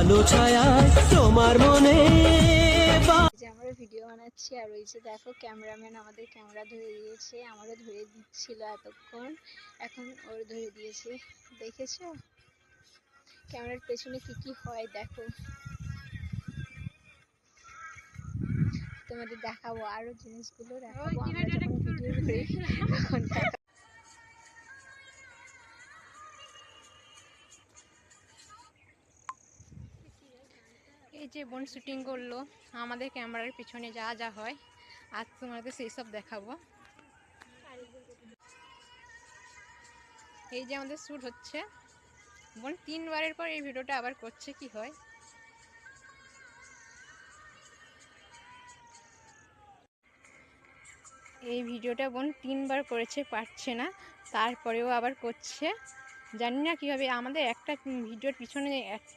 আলো ছায়ায় তোমার মনে যে আমরা ভিডিও বানাচ্ছি আর ওই যে দেখো ক্যামেরাম্যান আমাদের ক্যামেরা ধরে দিয়েছে, আমারও ধরে দিচ্ছিল এতক্ষণ, এখন ওর ধরে দিয়েছে। দেখেছো ক্যামেরার পেছনে কি কি হয় দেখো, তোমাদের দেখাবো আরো জিনিসগুলো দেখাবো আমরা যখন ভিডিও করি তখন দেখাবো। এই যে বোন শুটিং করলো আমাদের ক্যামেরার পিছনে যা যা হয়, আজ তোমাদের সেই সব দেখাবো। এই যে আমাদের শ্যুট হচ্ছে, বোন 3বারের পর এই ভিডিওটা আবার করছে, কি হয়। এই ভিডিওটা বোন 3বার করেছে, পারছে না, তারপরেও আবার করছে। জানি না কীভাবে, আমাদের একটা ভিডিওর পিছনে এত